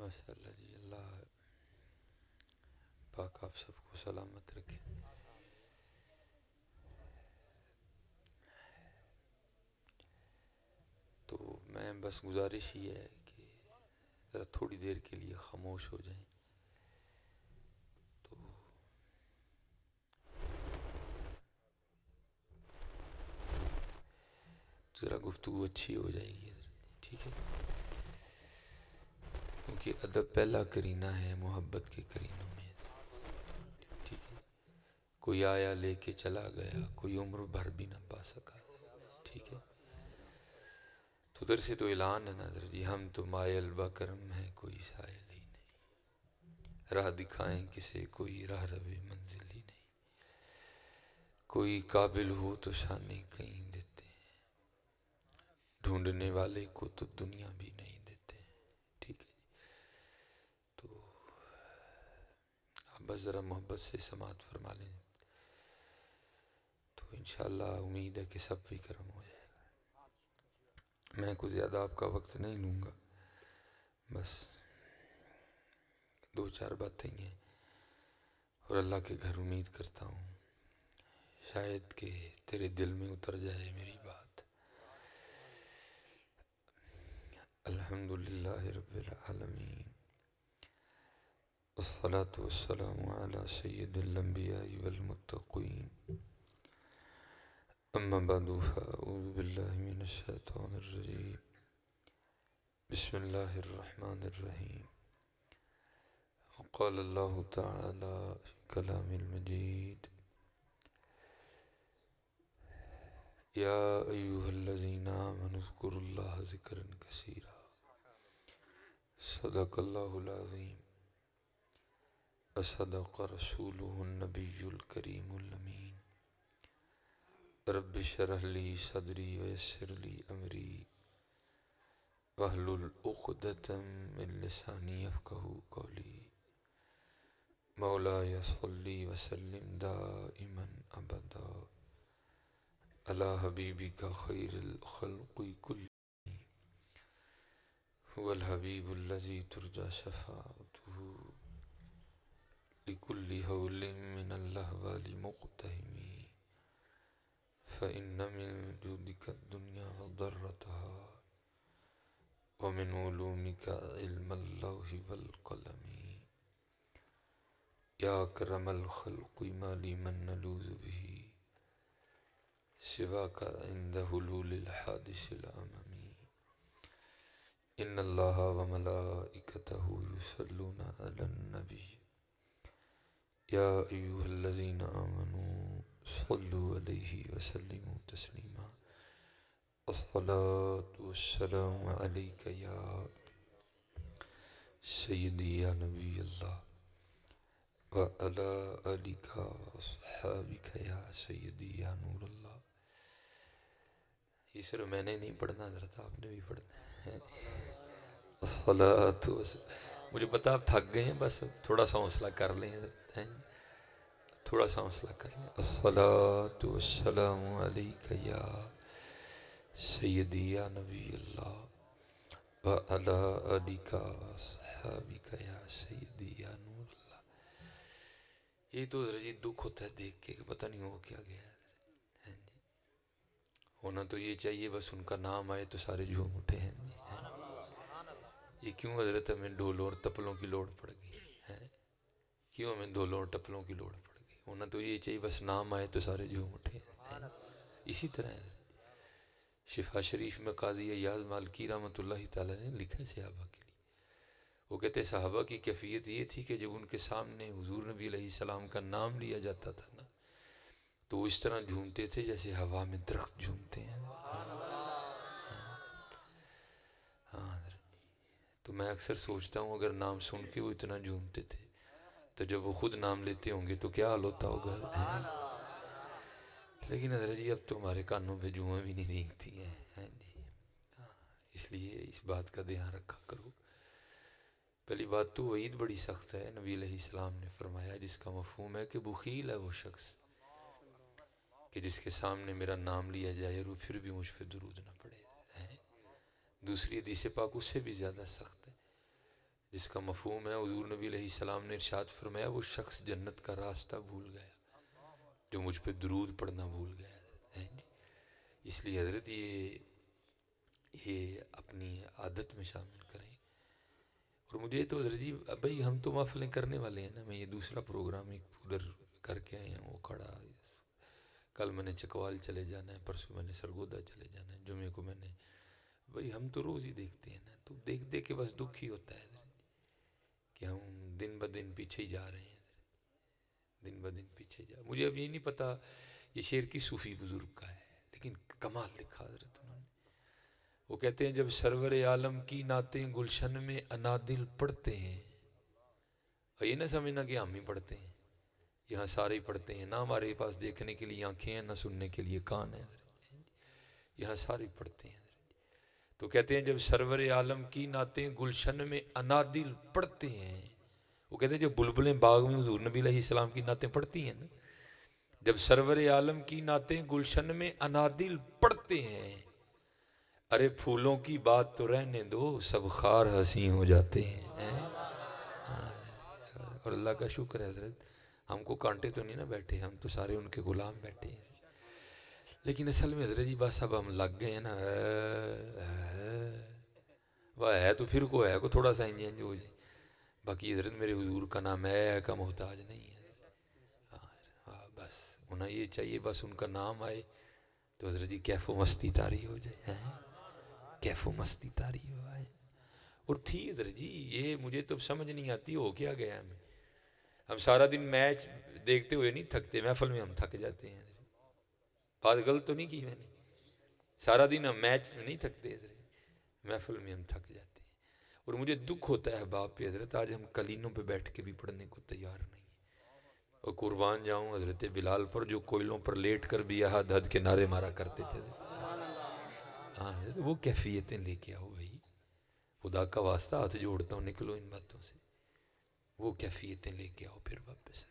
ماشاء اللہ جی، اللہ پاک آپ سب کو سلامت رکھے۔ تو میں بس گزارش ہی ہے کہ ذرا تھوڑی دیر کے لیے خاموش ہو جائیں تو ذرا گفتگو اچھی ہو جائے گی، ٹھیک ہے؟ کیونکہ ادب پہلا کرینہ ہے محبت کے کرینوں میں، ٹھیک ہے؟ کوئی آیا لے کے چلا گیا، کوئی عمر بھر بھی نہ پا سکا، ٹھیک ہے؟ تو ادھر سے تو اعلان ہے ناظر جی، ہم تو مائل با کرم ہیں، کوئی سائل ہی نہیں، راہ دکھائیں کسے کوئی راہ روے منزل ہی نہیں، کوئی قابل ہو تو شانے کہیں دیتے ہیں، ڈھونڈنے والے کو تو دنیا بھی نہیں دیتے، ٹھیک ہے؟ تو آپ بس ذرا محبت سے سماعت فرما لیں تو انشاءاللہ امید ہے کہ سب بھی کرم ہو جائے گا۔ میں کوئی زیادہ آپ کا وقت نہیں لوں گا، بس دو چار باتیں ہیں، اور اللہ کے گھر امید کرتا ہوں شاید کہ تیرے دل میں اتر جائے میری بات۔ الحمدللہ رب العالمین، والصلاة والسلام على سید الانبیاء والمتقین، اما بعد فاعوذ باللہ من الشیطان الرجیم، بسم اللہ الرحمن الرحیم، وقال اللہ تعالی فی کلام المجید، یا ایہا الذین آمنوا اذکروا اللہ ذکرا کثیرا، صدق اللہ العظیم، وصدق رسولہ النبی الکریم الامین، رب اشرح لی صدری ویسر لی امری واحلل عقدۃ من لسانی یفقہوا قولی، مولاي صلی وسلم دائما ابدا علی حبیبک خیر الخلق کلهم، هو الحبیب الذی ترجى شفاعته لكل هول من الاحوال مقتحم، فإن من جودك الدنيا وضرتها، ومن علومك علم اللوح والقلم، یا اکرم الخلق ما لی من نلوذ به سواک عند حلول الحادث الامم، ان اللہ وملائکتہ یصلون علی النبی، یا ایہا الذین آمنوا صلوا علیہ وسلموا تسلیما، الصلاة والسلام علیک یا سیدی یا نبی اللہ، وعلی آلک واصحابک یا سیدی یا نور اللہ۔ یہ صرف میں نے نہیں پڑھنا، حضرت آپ نے بھی پڑھنا ہے۔ الصلاۃ والسلام، مجھے پتا آپ تھک گئے ہیں، بس تھوڑا سا حوصلہ کر لیں، تھوڑا سا حوصلہ کر لیں۔ الصلاۃ والسلام علیک یا سیدی یا نبی اللہ، وعلی آلک واصحابک یا سیدی یا نور اللہ۔ یہ تو حضرت دکھ ہوتا ہے دیکھ کے کہ پتہ نہیں ہو کیا گیا ہے، ہونا تو یہ چاہیے بس ان کا نام آئے تو سارے جھوم اٹھے ہیں، یہ کیوں حضرت ہمیں ڈھولوں اور تپلوں کی لوڑ پڑ گئی ہے؟ کیوں ہمیں ڈھولوں اور تپلوں کی لوڑ پڑ گئی؟ ہونا تو یہ چاہیے بس نام آئے تو سارے جھوم اٹھے ہیں۔ اسی طرح ہے شفا شریف میں قاضی ایاز مالکی رحمۃ اللہ تعالی نے لکھا ہے صحابہ کے لیے، وہ کہتے ہیں صحابہ کی کیفیت یہ تھی کہ جب ان کے سامنے حضور نبی علیہ السلام کا نام لیا جاتا تھا نا تو وہ اس طرح جھومتے تھے جیسے ہوا میں درخت جھومتے ہیں۔ ہاں حضرت، تو میں اکثر سوچتا ہوں اگر نام سن کے وہ اتنا جھومتے تھے تو جب وہ خود نام لیتے ہوں گے تو کیا حال ہوتا ہوگا؟ لیکن حضرت جی اب تو ہمارے کانوں پہ جوئیں بھی نہیں رینگتی ہیں جی، اس لیے اس بات کا دھیان رکھا کرو۔ پہلی بات تو وعید بڑی سخت ہے، نبی علیہ السلام نے فرمایا جس کا مفہوم ہے کہ بخیل ہے وہ شخص کہ جس کے سامنے میرا نام لیا جائے اور وہ پھر بھی مجھ پہ درود نہ پڑے۔ دوسری حدیث پاک اس سے بھی زیادہ سخت ہے، جس کا مفہوم ہے حضور نبی علیہ السلام نے ارشاد فرمایا وہ شخص جنت کا راستہ بھول گیا جو مجھ پہ درود پڑھنا بھول گیا ہے جی۔ اس لیے حضرت یہ اپنی عادت میں شامل کریں۔ اور مجھے تو حضرت جی بھائی ہم تو محفلیں کرنے والے ہیں نا، میں یہ دوسرا پروگرام ایک ادھر کر کے آئے ہیں وہ کھڑا، کل میں نے چکوال چلے جانا ہے، پرسوں میں نے سرگودا چلے جانا ہے، جمعے کو میں نے، بھائی ہم تو روز ہی دیکھتے ہیں نا، تو دیکھ دیکھ کے بس دکھ ہی ہوتا ہے کہ ہم دن بدن پیچھے ہی جا رہے ہیں، دن بدن پیچھے جا۔ مجھے اب یہ نہیں پتا یہ شعر کی صوفی بزرگ کا ہے، لیکن کمال لکھا حضرت انہوں نے۔ وہ کہتے ہیں جب سرور عالم کی نعتیں گلشن میں انادل پڑھتے ہیں، اور یہ نہ سمجھنا کہ ہم ہی پڑھتے ہیں، یہاں سارے ہی پڑھتے ہیں، نہ ہمارے پاس دیکھنے کے لیے آنکھیں ہیں، نہ سننے کے لیے کان ہیں، یہاں سارے پڑھتے ہیں۔ تو کہتے ہیں جب سرور عالم کی نعتیں گلشن میں انادل پڑھتے ہیں، وہ کہتے ہیں جب بلبلیں باغ میں حضور نبی علیہ السلام کی نعتیں پڑھتی ہیں نا، جب سرور عالم کی نعتیں گلشن میں انادل پڑھتے ہیں، ارے پھولوں کی بات تو رہنے دو سب خار حسین ہو جاتے ہیں۔ اور اللہ کا شکر ہے حضرت ہم کو کانٹے تو نہیں نا بیٹھے، ہم تو سارے ان کے غلام بیٹھے ہیں، لیکن اصل میں حضرت جی بس اب ہم لگ گئے ہیں نا، وہ ہے تو پھر کو ہے کو تھوڑا سا انج انج ہو جائے، باقی حضرت میرے حضور کا نام ہے کا محتاج نہیں ہے۔ ہاں بس انہیں یہ چاہیے بس ان کا نام آئے تو حضرت جی کیف و مستی طاری ہو جائے، کیف و مستی طاری ہو آئے۔ اور تھی حضرت جی یہ مجھے تو سمجھ نہیں آتی ہو کیا گیا ہمیں، ہم سارا دن میچ دیکھتے ہوئے نہیں تھکتے، محفل میں ہم تھک جاتے ہیں۔ بات غلط تو نہیں کی میں نے، سارا دن ہم میچ میں نہیں تھکتے حضرت، محفل میں ہم تھک جاتے ہیں۔ اور مجھے دکھ ہوتا ہے باپ پہ حضرت آج ہم کلینوں پہ بیٹھ کے بھی پڑھنے کو تیار نہیں، اور قربان جاؤں حضرت بلال پر جو کوئلوں پر لیٹ کر بھی احد حد کے نعرے مارا کرتے تھے۔ ہاں وہ کیفیتیں لے کے آؤ بھائی، خدا کا واسطہ ہاتھ جوڑتا ہوں نکلو ان باتوں سے، وہ کیفیتیں لے کے آؤ پھر واپس،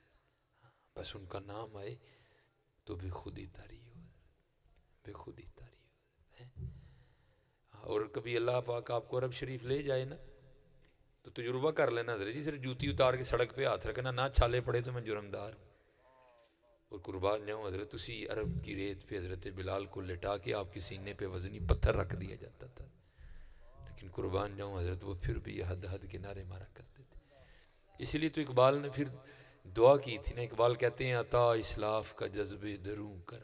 بس ان کا نام آئے تو بے خودی طاری ہو، بے خودی طاری ہو۔ اور کبھی اللہ پاک آپ کو عرب شریف لے جائے نا تو تجربہ کر لینا حضرت جی، صرف جوتی اتار کے سڑک پہ ہاتھ رکھنا، نہ چھالے پڑے تو میں جرمدار ہوں۔ اور قربان جاؤں حضرت اسی عرب کی ریت پہ حضرت بلال کو لٹا کے آپ کے سینے پہ وزنی پتھر رکھ دیا جاتا تھا، لیکن قربان جاؤں حضرت وہ پھر بھی حد حد کے نعرے مارا کرتے تھے۔ اسی لیے تو اقبال نے پھر دعا کی تھی نا، اقبال کہتے ہیں عطا اسلاف کا جذبے دروں کر،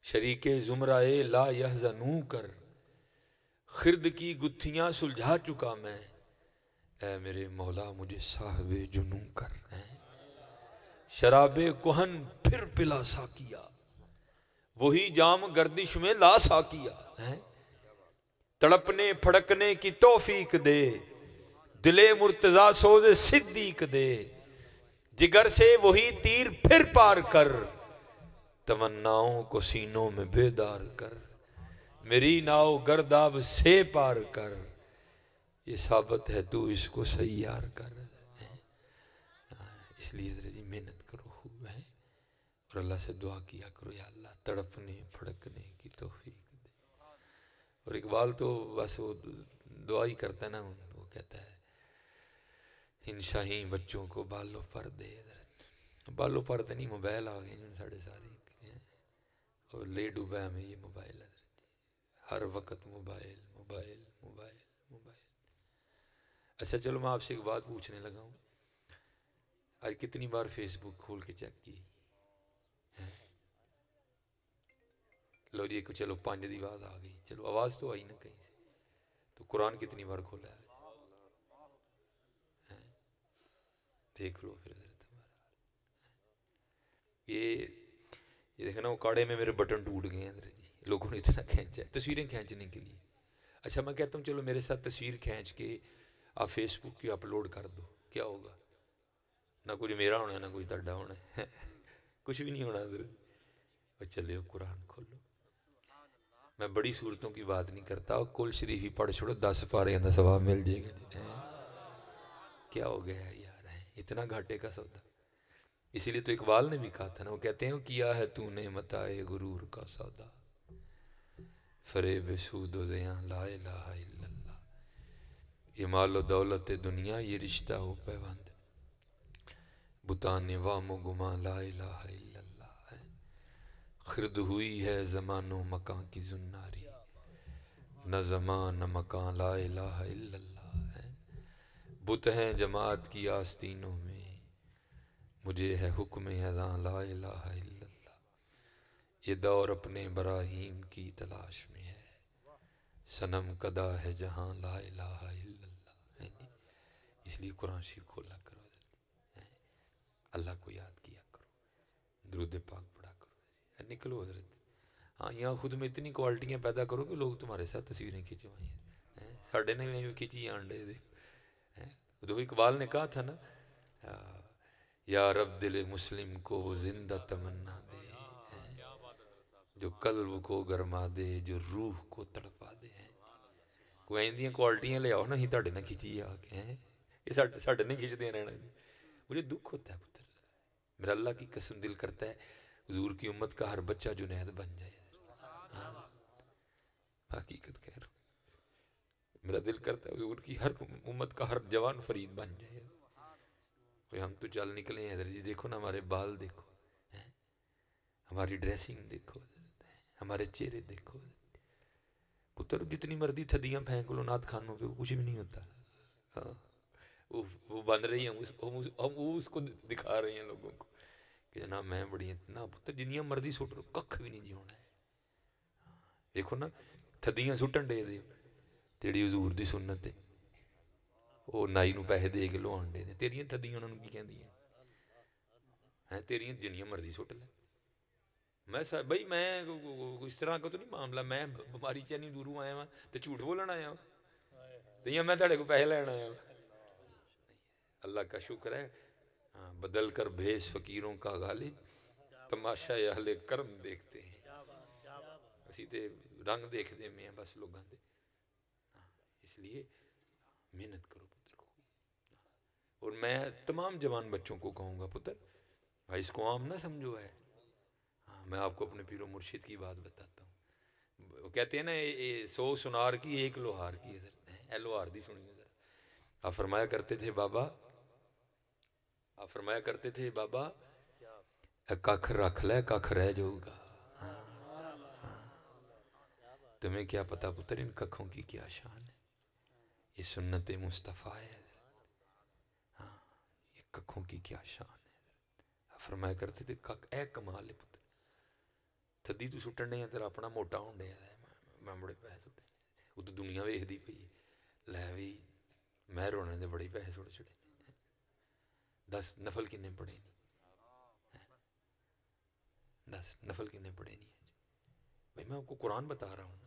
شریک زمرہ لا یحزنوں کر، خرد کی گتھیاں سلجھا چکا میں، اے میرے مولا مجھے صاحب جنوں کر، شراب کہن پھر پلا ساکیا، وہی جام گردش میں لا ساکیا، تڑپنے پھڑکنے کی توفیق دے، دل مرتضیٰ سوز صدیق دے، جگر سے وہی تیر پھر پار کر، تمناؤں کو سینوں میں بیدار کر، میری ناؤ گرداب سے پار کر، یہ ثابت ہے تو اس کو سیار کر۔ اس لیے حضرت جی محنت کرو خوب ہے، اور اللہ سے دعا کیا کرو یا اللہ تڑپنے پھڑکنے کی توفیق دے۔ اور اقبال تو بس وہ دعا ہی کرتا ہے نا، وہ کہتا ہے ان شاہین بچوں کو بالوں پر دے، حضرت بالوں پر تو نہیں موبائل آ گئے ساڑھے سارے، اور لے ڈوبا ہمیں یہ موبائل، حضرت ہر وقت موبائل موبائل موبائل موبائل۔ اچھا چلو میں آپ سے ایک بات پوچھنے لگا ہوں، آج کتنی بار فیس بک کھول کے چیک کی؟ لو جی چلو 5 دی آواز آ گئی، چلو آواز تو آئی نا کہیں سے، تو قرآن کتنی بار کھولا ہے؟ دیکھ لو پھر حضرت ہمارا یہ دیکھنا، وہ کاڑے میں میرے بٹن ٹوٹ گئے ہیں حضرت جی، لوگوں نے اتنا کھینچا ہے تصویریں کھینچنے کے لیے۔ اچھا میں کہتا ہوں چلو میرے ساتھ تصویر کھینچ کے آپ فیس بک کی اپلوڈ کر دو، کیا ہوگا؟ نہ کچھ میرا ہونا ہے نہ کچھ تہاڈا ہونا ہے، کچھ بھی نہیں ہونا حضرت۔ اور چلے قرآن کھولو، میں بڑی صورتوں کی بات نہیں کرتا، کل شریف ہی پڑھ چھوڑو 10 پارے اندر ثواب مل جائے گا۔ کیا ہو گیا یار، اتنا گھاٹے کا سودا؟ اسی لیے تو اقبال نے بھی کہا تھا نا، وہ کہتے ہیں کیا ہے تو نے متاع غرور کا سودا، فریب سود و زیاں لا الہ الا اللہ۔ یہ مال و دولت دنیا یہ رشتہ ہو پیوند بتانے وام و گماں لا الہ الا اللہ ہے خرد ہوئی ہے زمان و مکان کی زناری نہ زمان نہ مکان لا الہ الا اللہ ہے بت ہیں جماعت کی آستینوں میں مجھے ہے حکم اذاں لا الہ الا اللہ یہ دور اپنے براہیم کی تلاش میں ہے صنم کدا ہے جہاں لا الہ الا اللہ ہے اس لیے قرآن شریف کھولا کرو اللہ کو یاد کیا کرو درود پاک پڑھا کرو نکلو حضرت ہاں یہاں خود میں اتنی کوالٹیاں پیدا کرو کہ لوگ تمہارے ساتھ تصویریں کھینچوائیں ساڑھے نے میں کھینچی آنڈے دے تو اقبال نے کہا تھا نا یا رب دل مسلم کو وہ زندہ تمنا دے جو قلب کو گرما دے جو روح کو تڑپا دے کوئی اندیاں کوالٹیاں لے آؤ نا ہی تاڑے نہ کھینچی آ کے یہ ساڑھے نہیں کھینچتے رہنا مجھے دکھ ہوتا ہے پتر میرا اللہ کی قسم دل کرتا ہے حضور کی امت کا ہر بچہ جنید بن جائے حقیقت کہہ رہا ہوں میرا دل کرتا ہے حضور کی ہر امت کا ہر جوان فرید بن جائے ہم تو چل نکلے ہیں جی دیکھو نا ہمارے بال دیکھو ہماری ڈریسنگ دیکھو ہمارے چہرے دیکھو پتر جتنی مرضی تھدیاں پھینک لو نعت خانوں پہ کچھ بھی نہیں ہوتا وہ بن رہی ہیں ہم اس کو دکھا رہے ہیں لوگوں کو کہ جناب میں بڑی اتنا پتر جنیاں مرضی سٹ رہو ککھ بھی نہیں جی ہونا ہے دیکھو نا تھدیاں سٹن دے دے تیری حضور دی سنت ہے وہ نائی نو پیسے دے کے لو آنڈے دے تیریاں تھدیاں انہوں کی کہندی ہیں تیریاں جنیاں مرضی سٹ لے میں بھائی میں اس طرح کا تو نہیں معاملہ میں بیماری چینی دوروں آیا ہوں تو جھوٹ بولنا آیا ہوں تو میں تھوڑے کو پیسے لینا آیا ہوں اللہ کا شکر ہے بدل کر بھیس فقیروں کا غالب تماشا اہل کرم دیکھتے ہیں اسی تے رنگ دیکھتے میں بس لوگاں دے اس لیے محنت کرو پتر کو اور میں تمام جوان بچوں کو کہوں گا پتر اس کو عام نہ سمجھو ہے میں آپ کو اپنے پیر و مرشد کی بات بتاتا ہوں وہ کہتے ہیں نا 100 سنار کی ایک لوہار کی ہے لوہار دی سنیے ذرا آپ فرمایا کرتے تھے بابا ککھ رکھ لے ککھ رہ جاؤ گا تمہیں کیا پتا پتر ان ککھوں کی کیا شان ہے یہ سنت مصطفیٰ ہے یہ ککھوں کی کیا شان ہے فرمایا کرتے تھے کک اے کمال ہے پتر تھدی تو سٹن نہیں ہے تیرا اپنا موٹا ہونڈے ہے میں بڑے پیسے سٹے وہ تو دنیا ویکھ دی پئی لے بھی میں رونے دے بڑے پیسے سٹ چڑے 10 نفل کنے پڑے نہیں 10 نفل کنے پڑے نہیں بھائی میں آپ کو قرآن بتا رہا ہوں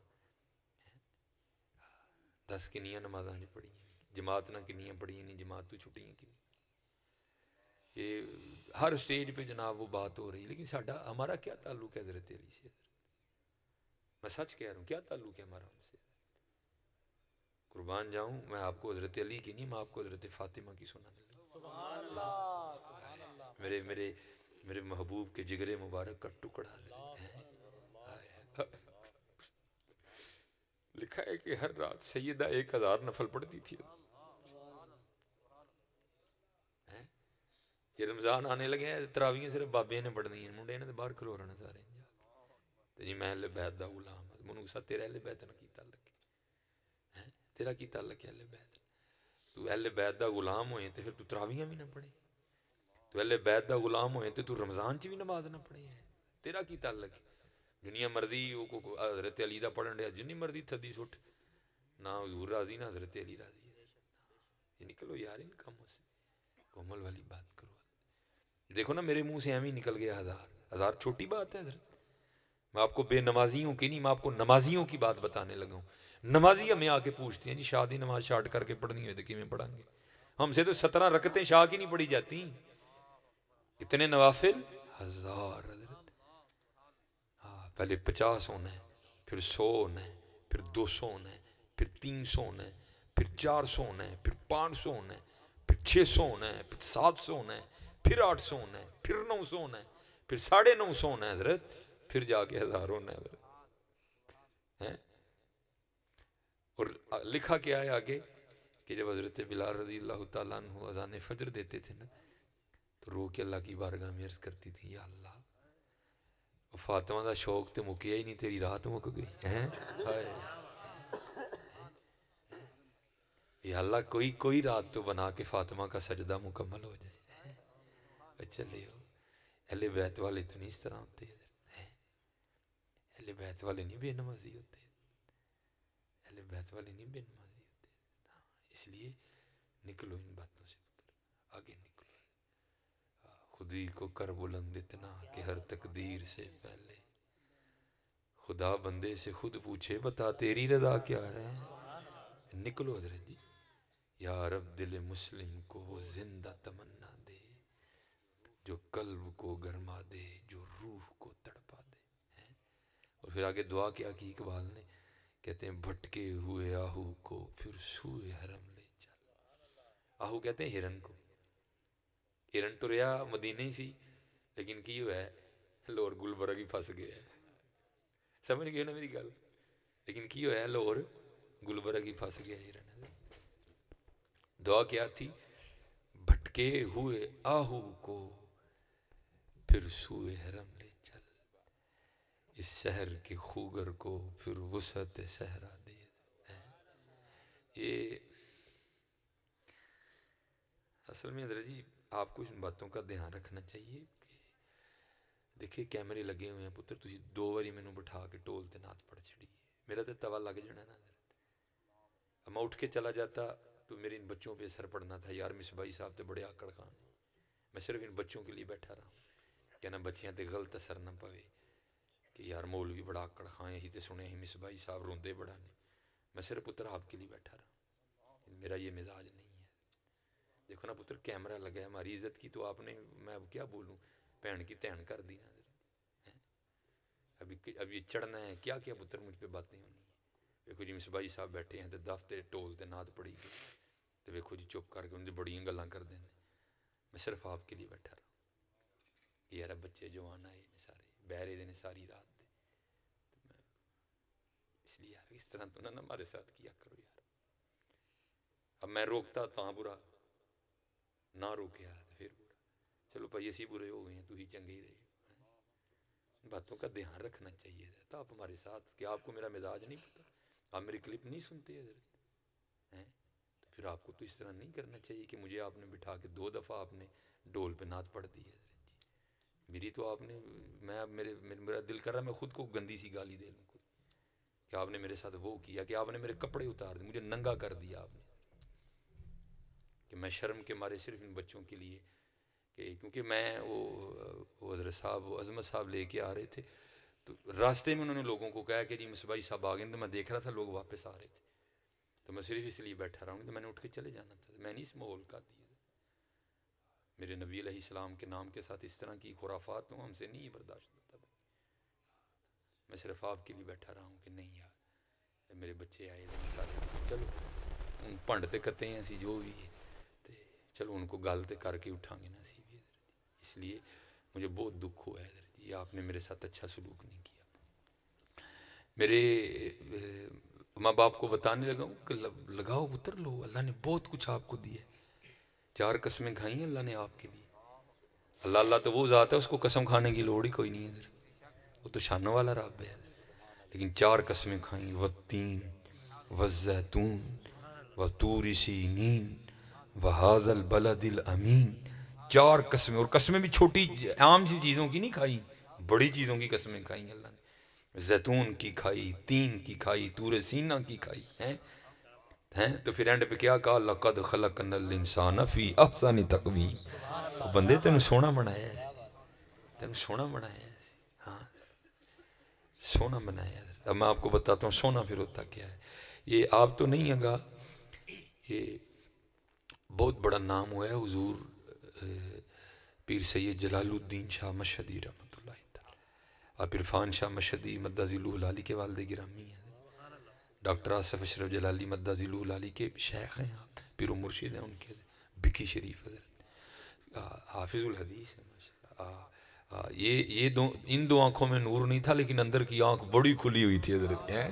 10 کنیاں نمازاں نہیں پڑھی جماعت نہ کنیاں پڑھی نہیں جماعت تو چھٹیاں کنی یہ ہر سٹیج پہ جناب وہ بات ہو رہی ہے لیکن ہمارا کیا تعلق ہے حضرت علی سے میں سچ کہہ رہا ہوں کیا تعلق ہے ہمارا ان سے قربان جاؤں میں آپ کو حضرت علی کی نہیں میں آپ کو حضرت فاطمہ کی سنانے لگا میرے محبوب کے جگرے مبارک کا ٹکڑا لکھا ہے کہ ہر رات سیدہ 1000 نفل پڑھتی تھی یہ رمضان آنے لگے ہیں تراویاں صرف بابے نے پڑھنی ہیں منڈے نے تو باہر کھلو رہنا سارے تو جی میں اہل بیت دا غلام منوسا تیرا اہل بیت نہ کی تعلق ہے تیرا کی تعلق ہے اہل بیت تو اہل بیت دا غلام ہوئے تو پھر تو تراویاں بھی نہ پڑھیں تو اہل بیت دا غلام ہوئے تو رمضان چ بھی نماز نہ پڑھیں تیرا کی تعلق ہے جنیاں مرضی حضرت علی دا پڑھن دیا جنی مرضی تھدی سٹ نہ حضور راضی نہ حضرت علی راضی یہ نکلو یار ان کاموں سے کومل والی بات کرو دیکھو نا میرے منہ سے ایویں نکل گیا 1000 چھوٹی بات ہے حضرت میں آپ کو بے نمازیوں کی نہیں میں آپ کو نمازیوں کی بات بتانے لگا ہوں نمازی ہمیں آ کے پوچھتے ہیں جی شادی نماز شارٹ کر کے پڑھنی ہوئے تو کیویں پڑھیں گے ہم سے تو 17 رکعتیں شاہ کی نہیں پڑھی جاتی کتنے نوافل 1000 حضرت پہلے 50 ہونا ہے پھر 100 ہونا ہے پھر 200 ہونا ہے پھر 300 ہونا ہے پھر 400 ہونا ہے پھر 500 ہونا ہے پھر 600 ہونا ہے پھر 700 ہونا ہے پھر 800 ہونا ہے پھر 900 ہونا ہے پھر 950 ہونا ہے حضرت پھر جا کے 1000 ہونا ہے حضرت اور لکھا کیا ہے آگے کہ جب حضرت بلال رضی اللہ تعالیٰ عنہ اذان فجر دیتے تھے نا تو رو کے اللہ کی بارگاہ میں عرض کرتی تھی یا اللہ فاطمہ دا شوق تے مکیا ہی نہیں، تیری رات مک گئی ہیں ہائے یا اللہ کوئی رات تو بنا کے فاطمہ کا سجدہ مکمل ہو جائے. چلے ہو اہل بیت والے تو نہیں اس طرح ہوتے، اہل بیت والے نہیں بے نمازی ہوتے، اہل بیت والے نہیں بے نمازی ہوتے. اس لیے نکلو ان باتوں سے پتر، آگے نکلو. خودی کو کر بلند اتنا کہ ہر تقدیر سے پہلے خدا بندے سے خود پوچھے بتا تیری رضا کیا ہے. نکلو حضرت جی. یا رب دل مسلم کو وہ زندہ تمنا دے جو قلب کو گرما دے، جو روح کو تڑپا دے. اور پھر آگے دعا کیا کی اقبال نے، کہتے ہیں بھٹکے ہوئے آہو کو پھر سوئے حرم لے چل. آہو کہتے ہیں ہرن کو. ہرن تو رہا مدینہ ہی سی لیکن کی ہوا ہے لاہور گلبرگ ہی پھنس گیا ہے. سمجھ گئے نا میری گل؟ لیکن کی ہوا ہے لاہور گلبرگ ہی پھنس گیا ہرن. دعا کیا تھی؟ بھٹکے ہوئے آہو کو پھر سوئے حرم لے چل، اس شہر کے خوگر کو پھر وسعت صحرا دے. یہ اصل میں حضرت جی آپ کو ان باتوں کا دھیان رکھنا چاہیے کہ دیکھیں کیمرے لگے ہوئے ہیں پتر، تسی 2 باری مینوں بٹھا کے ٹول تے نعت پڑھ چھڑی ہے، میرا تے توا لگ جانا نا حضرت. میں اٹھ کے چلا جاتا تو میرے ان بچوں پہ اثر پڑنا تھا، یار مصباحی صاحب تے بڑے آکڑ خان ہیں. میں صرف ان بچوں کے لیے بیٹھا رہا ہوں کہ نا بچیاں تے غلط اثر نہ پوے کہ یار مولوی بڑا آکڑ خان ہے، ہی تے سنے ہی مصباحی صاحب روندے بڑا نے. میں صرف پتر آپ کے لیے بیٹھا رہا ہوں، میرا یہ مزاج نہیں ہے. دیکھو نا پتر کیمرہ لگا ہے، ہماری عزت کی تو آپ نے، میں اب کیا بولوں، بہن کی تہن کر دی نا. اب یہ چڑھنا ہے کیا کیا پتر مجھ پہ باتیں ہونی ہیں. دیکھو جی مصباحی صاحب بیٹھے ہیں تے دفتے ٹول تے نعت پڑھی گئی تو دیکھو جی چپ کر کے ان کی بڑیاں گلاں کر دیں. میں صرف آپ کے لیے بیٹھا رہا ہوں کہ یار بچے جوان آئے نے سارے بہرے دے نے ساری رات دے. اس لیے یار اس طرح تو نہ ہمارے ساتھ کیا کرو یار. اب میں روکتا تاں برا، نہ روکیا تو پھر برا. چلو بھائی اسی برے ہو گئے ہیں، تو ہی چنگے ہی رہے. باتوں کا دھیان رکھنا چاہیے تھا آپ ہمارے ساتھ کہ آپ کو میرا مزاج نہیں پتا، آپ میری کلپ نہیں سنتے حضرت ہیں. تو پھر آپ کو تو اس طرح نہیں کرنا چاہیے کہ مجھے آپ نے بٹھا کے 2 دفعہ آپ نے ڈول پہ نعت پڑھ دی ہے حضرت جی. میری تو آپ نے، میں اب میرا دل کر رہا ہے میں خود کو گندی سی گالی دے لوں کوئی کہ آپ نے میرے ساتھ وہ کیا کہ آپ نے میرے کپڑے اتار دیے، مجھے ننگا کر دیا آپ نے. کہ میں شرم کے مارے صرف ان بچوں کے لیے کہ کیونکہ میں وہ حضرت صاحب وہ عظمت صاحب لے کے آ رہے تھے تو راستے میں انہوں نے لوگوں کو کہا کہ جی مصباحی صاحب آ گئے، تو میں دیکھ رہا تھا لوگ واپس آ رہے تھے تو میں صرف اس لیے بیٹھا رہا ہوں تو میں نے اٹھ کے چلے جانا تھا. میں نہیں اس ماحول کا دیا. میرے نبی علیہ السلام کے نام کے ساتھ اس طرح کی خرافات ہوں ہم سے نہیں برداشت ہوتا. میں صرف آپ کے لیے بیٹھا رہا ہوں کہ نہیں یار میرے بچے آئے سارے، چلو ان پنڈ تے کتے ہیں اسی جو بھی ہے تے چلو ان کو گل تے کر کے اٹھاں گے نا اسی بھی. اس لیے مجھے بہت دکھ ہوا ہے حضرت یہ آپ نے میرے ساتھ اچھا سلوک نہیں کیا. میرے ماں باپ کو بتانے لگا ہوں کہ لگاؤ پتر لو، اللہ نے بہت کچھ آپ کو دیا ہے. 4 قسمیں کھائی ہیں اللہ نے آپ کے لیے. اللہ اللہ تو وہ ذات ہے اس کو قسم کھانے کی لوڑ ہی کوئی نہیں ہے، وہ تو شانوں والا رب ہے. لیکن 4 قسمیں کھائیں، والتین والزیتون وطور سینین وہذا البلد الامین. 4 قسمیں، اور قسمیں بھی چھوٹی عام سی چیزوں کی نہیں کھائیں، بڑی چیزوں کی قسمیں کھائیں اللہ نے. زیتون کی کھائی، تین کی کھائی، طور سینہ کی کھائی ہیں. تو پھر اینڈ پہ کیا کہا لقد خلقنا الانسان فی احسن تقویم. بندے تینوں سونا بنایا ہے، تینوں سونا بنایا ہے. ہاں سونا بنایا ہے. اب میں آپ کو بتاتا ہوں سونا پھر ہوتا کیا ہے. یہ آپ تو نہیں ہے گا، یہ بہت بڑا نام ہوا ہے حضور پیر سید جلال الدین شاہ مشہدی رحمۃ اللہ تعالی. آپ عرفان شاہ مشہدی مدہ ذیلہ العالی کے والد گرامی ہیں. ڈاکٹر آصف اشرف جلالی مدہ ذیلہ العالی کے شیخ ہیں، آپ پیر و مرشد ہیں ان کے. بکی شریف حضرت حافظ الحدیث ہے ماشاءاللہ. یہ ان 2 آنکھوں میں نور نہیں تھا لیکن اندر کی آنکھ بڑی کھلی ہوئی تھی حضرت ہیں.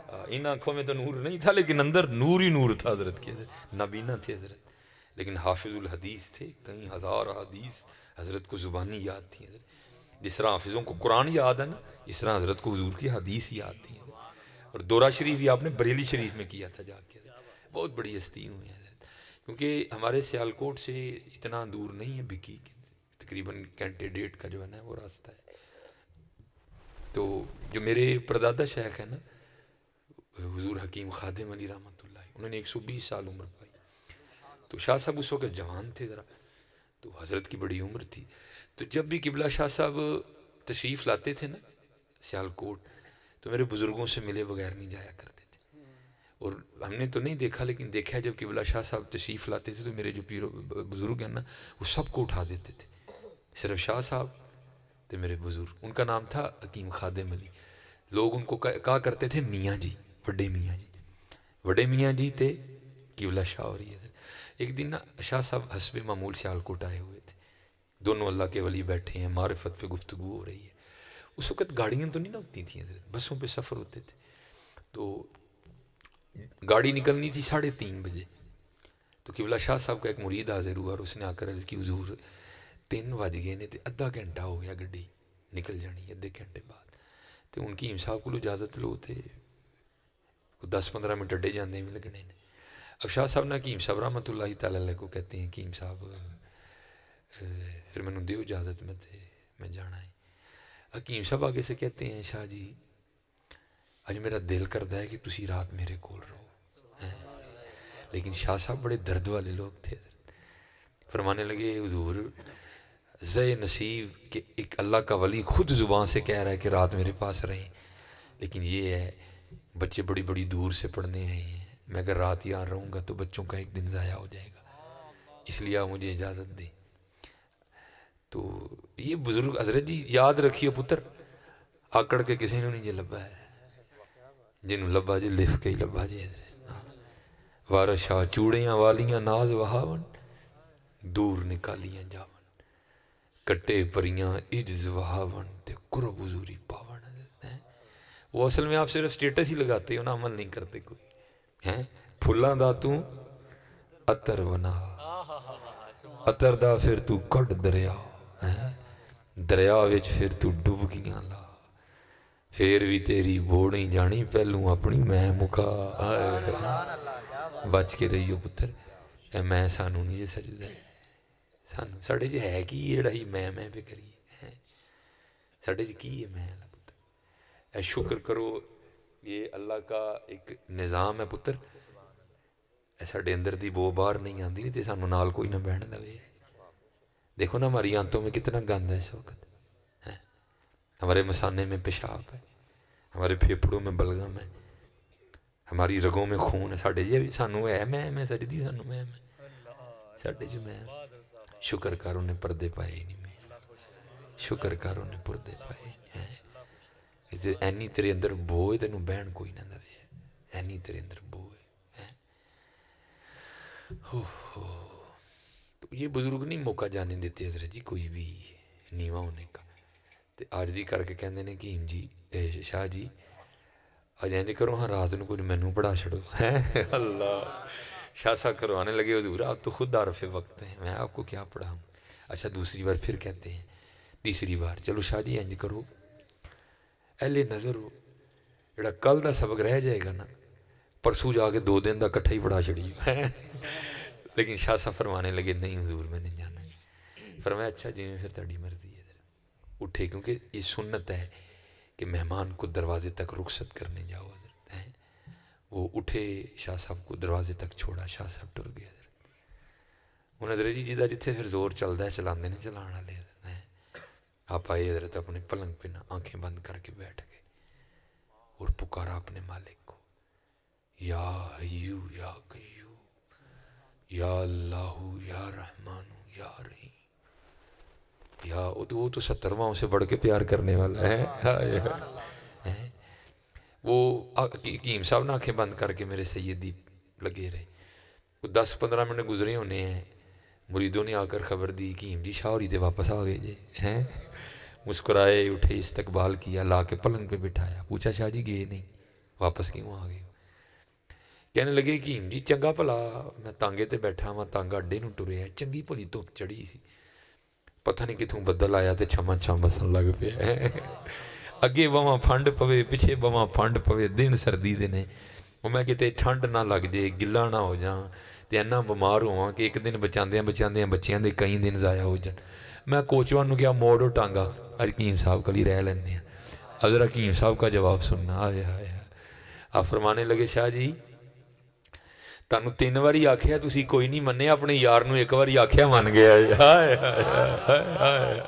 ان آنکھوں میں تو نور نہیں تھا لیکن اندر نور ہی نور تھا حضرت کے. نابینا تھے حضرت لیکن حافظ الحدیث تھے. کئی ہزار حدیث حضرت کو زبانی یاد تھی حضرت. جس طرح حافظوں کو قرآن یاد ہے نا اس طرح حضرت کو حضور کی حدیث یاد تھی. اور دورہ شریف بھی آپ نے بریلی شریف میں کیا تھا جا کے. بہت بڑی ہستی ہوئی ہے حضرت کیونکہ ہمارے سیالکوٹ سے اتنا دور نہیں ہے بکی تقریباً گھنٹے ڈیڑھ کا جو ہے نا وہ راستہ ہے. تو جو میرے پردادا شیخ ہیں نا حضور حکیم خادم علی رحمۃ اللہ انہوں نے 120 سال عمر پائی. تو شاہ صاحب اس وقت جوان تھے ذرا تو حضرت کی بڑی عمر تھی. تو جب بھی قبلہ شاہ صاحب تشریف لاتے تھے نا سیالکوٹ تو میرے بزرگوں سے ملے بغیر نہیں جایا کرتے تھے. اور ہم نے تو نہیں دیکھا لیکن دیکھا جب قبلہ شاہ صاحب تشریف لاتے تھے تو میرے جو پیر بزرگ ہیں نا وہ سب کو اٹھا دیتے تھے. صرف شاہ صاحب تھے میرے بزرگ. ان کا نام تھا حکیم خادم علی. لوگ ان کو کہا کرتے تھے میاں جی. بڑے میاں جی بڑے میاں جی تھے قبلہ شاہ. اور یہ ایک دن نا شاہ صاحب حسب معمول سیالکوٹ آئے ہوئے تھے. دونوں اللہ کے ولی بیٹھے ہیں معرفت پہ گفتگو ہو رہی ہے. اس وقت گاڑیاں تو نہیں نہ ہوتی تھیں حضرت بسوں پہ سفر ہوتے تھے. تو گاڑی نکلنی تھی 3:30 بجے. تو قبلہ شاہ صاحب کا ایک مرید حاضر ہوا اور اس نے آ کر عرض کی حضور 3 بج گئے نے تے ادھا گھنٹہ ہو گیا گڈی نکل جانی ہے ادھے گھنٹے بعد. تو ان کی صاحب کو اجازت لو تے 10-15 منٹ اڈے جانے بھی لگنے نے. اب شاہ صاحب نے حکیم صاحب رحمۃ اللہ تعالیٰ علیہ کو کہتے ہیں حکیم صاحب پھر میں نے دیو اجازت میں جانا ہے. حکیم صاحب آگے سے کہتے ہیں شاہ جی اج میرا دل کرتا ہے کہ تسی رات میرے کول رہو. لیکن شاہ صاحب بڑے درد والے لوگ تھے. فرمانے لگے حضور زے نصیب کہ ایک اللہ کا ولی خود زبان سے کہہ رہا ہے کہ رات میرے پاس رہیں. لیکن یہ ہے بچے بڑی بڑی دور سے پڑھنے آئے ہیں. میں اگر رات یہاں رہوں گا تو بچوں کا ایک دن ضائع ہو جائے گا. اس لیے آپ مجھے اجازت دیں. تو یہ بزرگ حضرت جی یاد رکھیے پتر آکڑ کے کسی نے نہیں جی لبا ہے. جنہوں لبا جی لف کے ہی لبا جی. وارث شاہ چوڑیاں والیاں ناز وہاون دور نکالیاں جاون کٹے پریاں عجز وہاون تے قرب حضوری پاون. وہ اصل میں آپ صرف سٹیٹس ہی لگاتے ہو نا عمل نہیں کرتے کوئی. ہیں پھلاں دا تو عطر بنا عطر دا پھر تو کڈ دریا دریا وچ پھر تو ڈبکیاں لا پھر بھی تیری بوڑی جانی پہلوں اپنی میں مکا. بچ کے رہیو پتر اے میں سانو نہیں جے سجدہ ہے سانو ساڑھے جی ہے کی جڑا ہی میں پہ کریے ساڑھے جی کی ہے میں پتر. اے شکر کرو یہ اللہ کا ایک نظام ہے پتر. اے ساڑھے اندر دی بو بار نہیں آندی نہیں تے سانو نال کوئی نہ بہن دوے. دیکھو نا ہماری آنتوں میں کتنا گند ہے اس وقت. ہمارے مسانے میں پیشاب ہے ہمارے پھیپڑوں میں بلغم ہے ہماری رگوں میں خون ہے. ساڑھے جی سانو ہے میں ساڑھے دی سانو میں ساڑھے جی میں. شکر کاروں نے پردے پائے ہی نہیں میں شکر کاروں نے پردے پائے ہیں. اینی تیرے اندر بو ہے تینوں بہن کوئی نہ دوے. اینی تیرے اندر بو ہے. تو یہ بزرگ نہیں موقع جانے دیتے حضرت جی کوئی بھی نیواں ہونے کا. تو عاجزی کر کے کہندے نے کہ جی شاہ جی اج انج کرو ہاں رات نو کوئی مینوں پڑھا چھڑو. اللہ شاہ صاحب کروانے لگے حضور آپ تو خود عارف وقت ہیں میں آپ کو کیا پڑھاؤں. اچھا دوسری بار پھر کہتے ہیں تیسری بار چلو شاہ جی انج کرو اہل نظر ہو جڑا کل دا سبق رہ جائے گا نا پرسوں جا کے 2 دن دا کٹھا ہی پڑھا چھڑیو. لیکن شاہ صاحب فرمانے لگے نہیں حضور میں نہیں جانا. فرمایا اچھا جی میں پھر تہاڈی مرضی ہے. اٹھے کیونکہ یہ سنت ہے کہ مہمان کو دروازے تک رخصت کرنے جاؤ. حضرت وہ اٹھے شاہ صاحب کو دروازے تک چھوڑا شاہ صاحب ٹر گئے. ہوں حضرت جی جہاں جتھے پھر زور چلتا ہے چلانے نہیں چلان والے. آپ آئے حضرت اپنے پلنگ پہ نہ آنکھیں بند کر کے بیٹھ گئے اور پکارا اپنے مالک کو یا حیو یا قیوم یا اللہ یا رحمان یا رحیم. یا وہ تو 70واں سے بڑھ کے پیار کرنے والا ہے. وہ حکیم صاحب نے آنکھیں بند کر کے میرے سیدی لگے رہے. 10-15 منٹ گزرے ہونے ہیں مریدوں نے آ کر خبر دی حکیم جی شاہ ہوری تے واپس آ گئے جی. مسکرائے اٹھے استقبال کیا لا کے پلنگ پہ بٹھایا. پوچھا شاہ جی گئے نہیں واپس کیوں آ گئے؟ کہنے لگے حکیم جی چنگا بھلا میں تانگے تے بیٹھا وا، تانگا اڈے نوں ٹریا، چنگی بھلی دھوپ چڑھی سی، پتہ نہیں کتوں بدل آیا تے چھما چھم بسن لگ پیا، اگے بواں پھنڈ پوے پچھے بواں پھنڈ پوے، دن سردی دے نے، وہ میں کتے ٹھنڈ نہ لگ جائے، گلا نہ ہو جاں تے اینا بیمار ہواں کہ ایک دن بچاندیاں بچاندیاں بچیاں دے کئی دن ضائع ہو جان۔ میں کوچوان نوں کیا موڑو ٹانگا حکیم صاحب کلی رہ لینے ہیں، حضرت حکیم صاحب کا جواب سننا، آئے ہائے ہائے۔ آپ فرمانے لگے شاہ جی تانوں 3 واری آکھیا تسی کوئی نہیں مننے، اپنے یار نوں 1 واری آکھیا من گیا۔ ہائے ہائے ہائے،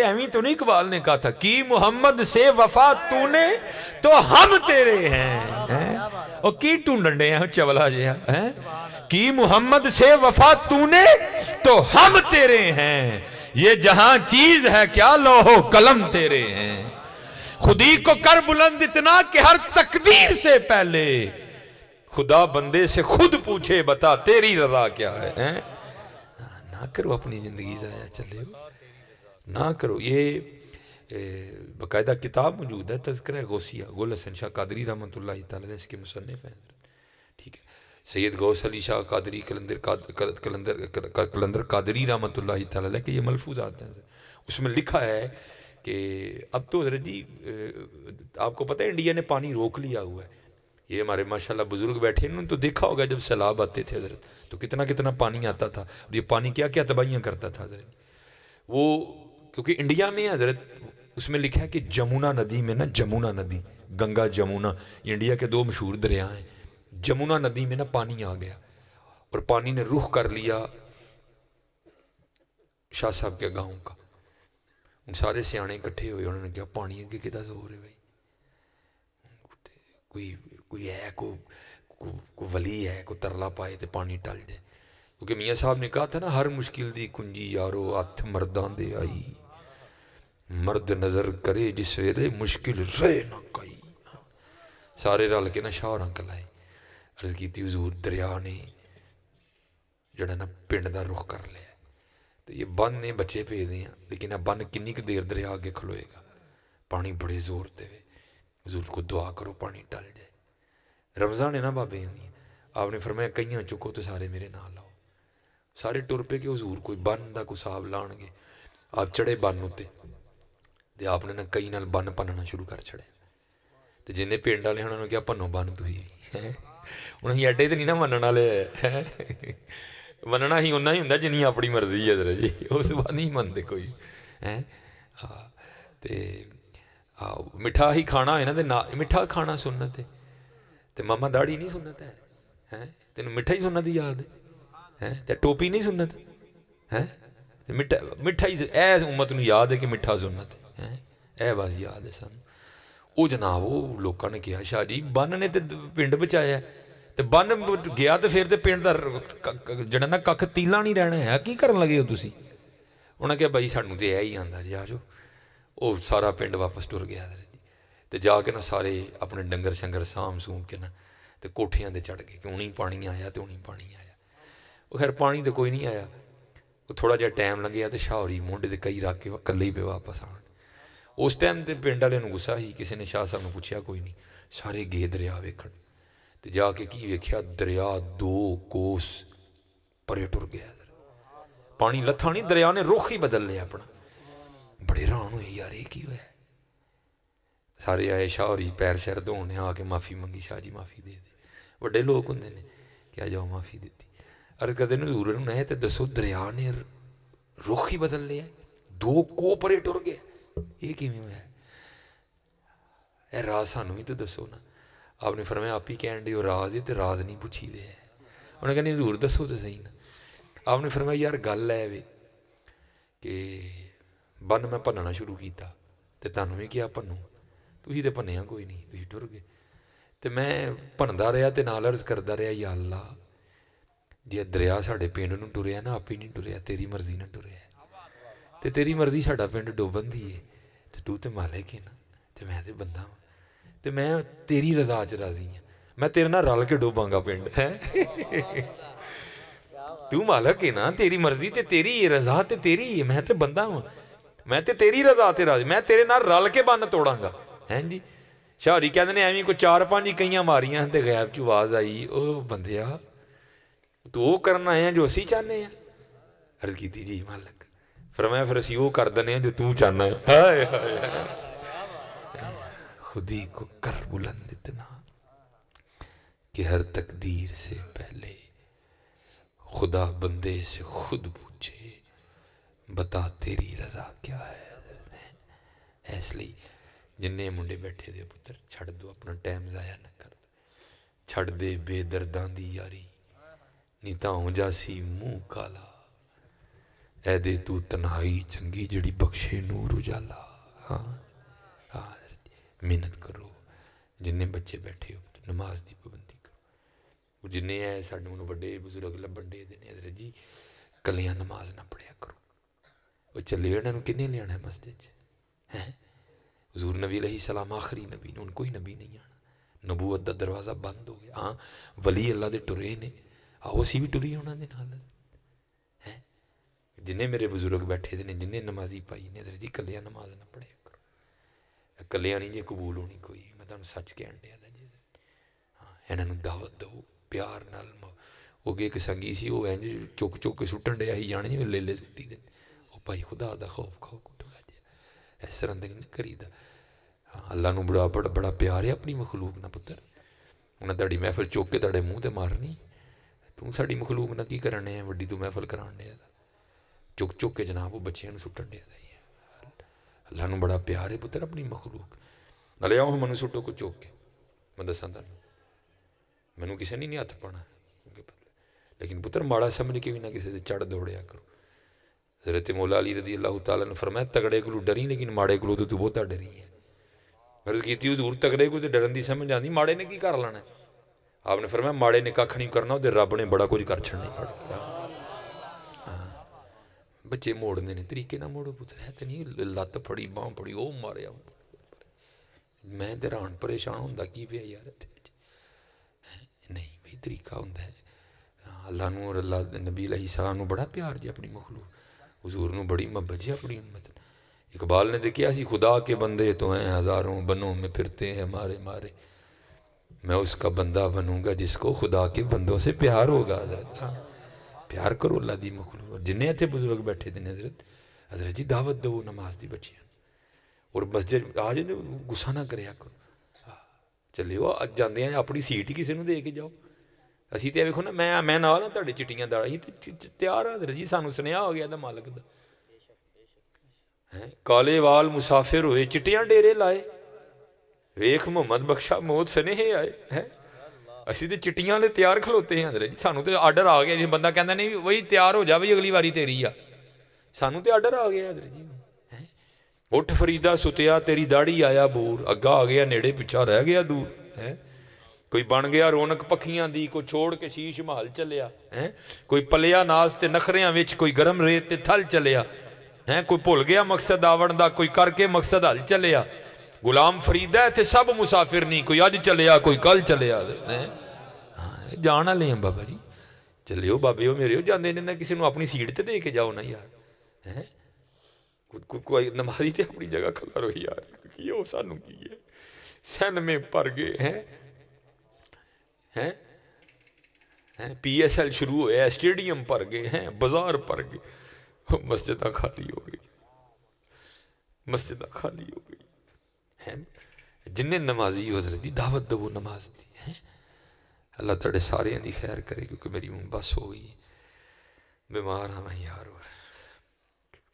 ایویں تو نہیں اقبال نے کہا تھا کی محمد سے وفا تو نے تو ہم تیرے ہیں، اور کی ٹونڈن ڈے ہیں چولا جی ہیں، کی محمد سے وفا تو نے تو ہم تیرے ہیں، یہ جہاں چیز ہے کیا لوح و قلم تیرے ہیں، خودی کو کر بلند اتنا کہ ہر تقدیر سے پہلے خدا بندے سے خود پوچھے بتا تیری رضا کیا ہے۔ نہ کرو اپنی زندگی ضائع، چلے ہو نہ کرو۔ یہ باقاعدہ کتاب موجود ہے تذکرہ غوثیہ، گل حسن شاہ قادری رحمۃ اللہ تعالی اس کے مصنف ہیں، ٹھیک ہے، سید غوث علی شاہ قادری قلندر قادری رحمۃ اللہ تعالی کہ یہ ملفوظات ہیں، اس میں لکھا ہے کہ اب تو حضرت جی آپ کو پتہ ہے انڈیا نے پانی روک لیا ہوا ہے، یہ ہمارے ماشاءاللہ بزرگ بیٹھے انہوں نے تو دیکھا ہوگا جب سیلاب آتے تھے حضرت تو کتنا کتنا پانی آتا تھا، یہ پانی کیا کیا تباہیاں کرتا تھا حضرت، وہ کیونکہ انڈیا میں حضرت اس میں لکھا ہے کہ جمونا ندی میں نا، جمونا ندی، گنگا جمونا انڈیا کے 2 مشہور دریا ہیں، جمونا ندی میں نا پانی آ گیا اور پانی نے رخ کر لیا شاہ صاحب کے گاؤں کا، ان سارے سیانے اکٹھے ہوئے، انہوں نے کہا پانی اگے کدا زور ہے بھائی، کوئی ہے کوئی ولی ہے کوئی ترلا پائے تو پانی ٹل جائے، کیونکہ میاں صاحب نے کہا تھا نا ہر مشکل دی کنجی یارو ہاتھ مردان دے آئی، مرد نظر کرے جس ویلے مشکل رہ نہ کئی، سارے رل کے نا شاہراں کلائے، عرض کیتی حضور دریا نے جڑا نا پنڈ دا رخ کر لیا، تو یہ بن نے بچے پہ دے ہیں، لیکن اب بن کنی دیر دریا آگے کھلوئے گا، پانی بڑے زور دے ہوئے، حضور کو دعا کرو پانی ٹل جائے، رمضان ہے نا بابے ہیں، آپ نے فرمایا کئیاں چکو تو سارے میرے نال آؤ، سارے ٹر پہ کہ حضور کوئی بن دا کوئی صاحب لان گے، آپ چڑھے بن ہوتے تے آپ نے نا کئی نال بن پننا شروع کر چھڑے، تے جنہیں پنڈ والے انہوں نے کیا پنو بن تو ہی انہوں نے ایڈے تو نہیں نا منن والے، مننا ہی انہوں ہی ہوں جنہیں اپنی مرضی ہے ذرا جی، اس بعد نہیں منتے کوئی، تے مٹھا ہی کھانا ہے نا، مٹھا کھانا سنت ہے، تے ماما داڑھی نہیں سنت ہے، تینوں مٹھا ہی سنت یاد ہے، تے ٹوپی نہیں سنت ہے، مٹھا ہی اے امت نو یاد ہے کہ مٹھا سنت ہے، اے بس یاد ہے سن، وہ جناب وہ لوگوں نے کہا شاہ جی بن نے تے پنڈ بچایا، تے بن گیا تے پھر تے پنڈ دا جڑا نا ککھ تیلا نہیں رہنا ہے، کی کرن لگے ہو تسی؟ انہاں کہا بھائی سانوں تے اے ہی آندا جی آ جاؤ، وہ سارا پنڈ واپس ٹر گیا تے جا کے نا سارے اپنے ڈنگر شنگر سام سوم کے نا تے کوٹھیاں دے چڑھ گئے کہ انہیں پانی آیا تے انہیں پانی آیا، وہ خیر پانی تے کوئی نہیں آیا، وہ تھوڑا جہا ٹائم لگیا تے شاہ ہوری مونڈے تے کئی رکھ کے کلے ہی پہ واپس آن، اس ٹائم تے پنڈ والے غصہ ہی، کسی نے شاہ صاحب نے پوچھا کوئی نہیں، سارے گئے دریا ویکھن تے جا کے کی ویکھیا دریا 2 کوس پرے ٹر گیا، پانی لتھا نہیں، دریا نے رخ ہی بدل لیا اپنا، بڑے حیران ہوئے یار یہ کی ہوا ہے، سارے آئے شاہ ہوری پیر شیر دھونے، آ کے معافی منگی، شاہ جی معافی دے دے، بڑے لوگ ہوندے نے کیا جاؤ معافی دیتی، عرض کردے نے حضور نے تے دسو دریا نے رخ ہی بدل لیا، 2 کو پرے ٹر گیا، یہ کیویں ہوا ہے، اے راز سانوں بھی تو دسو نا، آپ نے فرمایا آپ ہی کہن دے ہو راز ہے تے راز نہیں پوچھی دے، انہیں کہنے حضور دسو تو صحیح نا، آپ نے فرمایا یار گل ہے وے کہ بن میں بننا شروع کیتا تے تانوں بھی کیا بنو، تسی تے بنیا کوئی نہیں، تسی ٹر گئے، تے میں بندا رہا تے نال عرض کردا رہا یا اللہ جے دریا ساڈے پنڈ نوں ٹریا نا آپ ہی نہیں ٹریا، تیری مرضی نہ ٹریا، تے تیری مرضی ساڈا پنڈ ڈوبن دی ہے، تے تو تے مالک ہے نا، تے میں تے بندہ ہوں، تے میں تیری رضا چ راضی ہوں، میں تیرے نال رل کے ڈوباں گا پنڈ، تو مالک ہے نا، تیری مرضی تے تیری رضا تے تیری ہے، میں تے بندہ ہوں، میں تے تیری رضا تے راضی، میں تیرے نال رل کے بن توڑاں گا، ہیں جی شاہری کہتے ہیں ایویں کوئی 4-5 ہی کئیاں ماریاں تو غیب چ آواز آئی او بندیا تو وہ کرنا آئے ہیں جو اسی چاہتے ہیں. عرض کی جی مالک. فرمایا پھر اسی وہ کر دینے ہیں جو تو چاہنا ہے. خودی کو کر بلند اتنا کہ ہر تقدیر سے پہلے خدا بندے سے خود پوچھے بتا تیری رضا کیا ہے. اس لیے جنہیں منڈے بیٹھے دے پتر چھڑ دو اپنا ٹائم ضائع نہ کر دو. چھڑ دے بے درداں دی یاری نیتا ہو جاسی منہ کالا. اے دے تو تنہائی چنگی جڑی بخشے نور اجالا. ہاں ہاں محنت کرو. جنہیں بچے بیٹھے ہو نماز دی پابندی کرو. جنہیں ہے ساڈے منوں بڑے بزرگ لبن دے دینے حضرت جی کلیاں نماز نہ پڑھیا کرو. وہ چلے انہوں کنے لے آنا ہے مسجد ہے. حضور نبی علیہ السلام آخری نبی نے ان کوئی نبی نہیں آنا. نبوت دا دروازہ بند ہو گیا. ہاں ولی اللہ دے ٹرے نے آؤ اسی بھی ٹری ہونا دے نال ہے. جنہیں میرے بزرگ بیٹھے دے نے جنہیں نمازی پائی نے حضرت جی کلیاں نماز نہ پڑھیا کرو. کلیاں نہیں جی قبول ہونی کوئی. میں تمہیں سچ کہن دیا جی. ہاں انہوں دعوت دو پیار نال. وہ ایک سنگی سی وہ چک چک کے سٹن ڈیا ہی جانے جی لے لے سٹی دے. وہ بھائی خدا دا خوف کھاؤ تھوڑا جہا اس طرح نہیں کری دا. ہاں اللہ نو بڑا پیار ہے اپنی مخلوق نہ پتر. انہیں تاری محفل چوک کے تارے منہ تے مارنی. تو ساری مخلوق نہ کی کرنے ہیں وڈی تو محفل کران دیا دا. چک چک کے جناب وہ بچے سٹن دیا دا. اللہ نو بڑا پیار ہے پتر اپنی مخلوق. نالے آؤ منو سٹو کو چوک کے میں دساں تانوں مینوں کسے نہیں ہاتھ پانا. لیکن پتر ماڑا سمجھ کے بھی نہ کسی سے چڑھ دوڑیا کرو. حضرت مولا علی رضی اللہ تعالیٰ نے فرمایا تگڑے کو ڈری لیکن ماڑے کو تو بہتا ڈری ہے. عرض کی حضور تگڑے کو تو ڈرن دی سمجھ آتی ماڑے نے کی کر لینا. آپ نے فرمایا ماڑے نے کھ نہیں کرنا وہ رب نے بڑا کچھ کر چھڑنا پڑ گیا. ہاں بچے موڑنے نے طریقے نہ موڑو پتر ہے تو نہیں لت پھڑی باں پھڑی وہ ماریا. میں حیران پریشان ہوں کی پیا یار نہیں بھائی طریقہ ہوں. اللہ نو اور اللہ نبی علیہ السلام نو بڑا پیار جی اپنی مخلوق. حضور نو بڑی محبت جی اپنی امت. اقبال نے دیکھا سی خدا کے بندے تو ہیں ہزاروں بنوں میں پھرتے ہیں مارے مارے. میں اس کا بندہ بنوں گا جس کو خدا کے بندوں سے پیار ہوگا. حضرت پیار کرو اللہ دی مخلوق. جنہیں اتنے بزرگ بیٹھے تھے حضرت جی دعوت دو نماز دی بچیاں اور مسجد آ جائے غصہ نہ کریا کرو. چلے وہ جانے ہیں اپنی سیٹ ہی کسی نو دے کے جاؤ. اسی تو ویکھو نا میں نال ہاں تہاڈے چٹیاں داڑاں تیار ہاں حضرت جی سانوں سنیا ہو گیا دا مالک دا. کالے وال مسافر ہوئے چٹیاں ڈیرے لائے ویخ محمد بخشا موت سنیہے آئے ہیں. اسی تو چٹیاں لے تیار کھلوتے ہیں حضرت جی. سانوں تو آرڈر آ گیا جی بندہ کہندا نہیں وہی تیار ہو جا بھئی اگلی واری تیری آ. سانوں تو آرڈر آ گیا حضرت جی. اٹھ فریدہ ستیا تیری داڑھی آیا بور اگا آ گیا نیڑے پچھا رہ گیا دور. کوئی بن گیا رونق پکھیاں دی کوئی چھوڑ کے شیش محل چلیا. کوئی پلیا ناز تے نخریاں وچ کوئی گرم ریت تے تھل چلیا. کوئی بھول گیا مقصد آون دا کوئی کر کے مقصد حل چلیا. غلام فریدہ ہے تے سب مسافر نہیں کوئی اج چلیا کوئی کل چلیا. جان والے ہیں بابا جی. چلیو بابے ہو میرے ہو جاندے نے کسی نو اپنی سیٹ تے دے کے جاؤ نا یار. کوئی نمازی تے اپنی جگہ کھلا رہو یار. کی ہو سانوں کی ہے سن میں پر گئے ہیں پی ایس ایل شروع ہویا اسٹیڈیم پر گئے ہیں بازار پر گئے مسجدہ خالی ہو گئی. مسجدہ خالی ہو گئی. جنہیں نمازی حضرت دی دعوت دو نماز دی. اللہ تعالی سارے دی خیر کرے کیونکہ میری بس ہو گئی بیمار ہاں میں یار.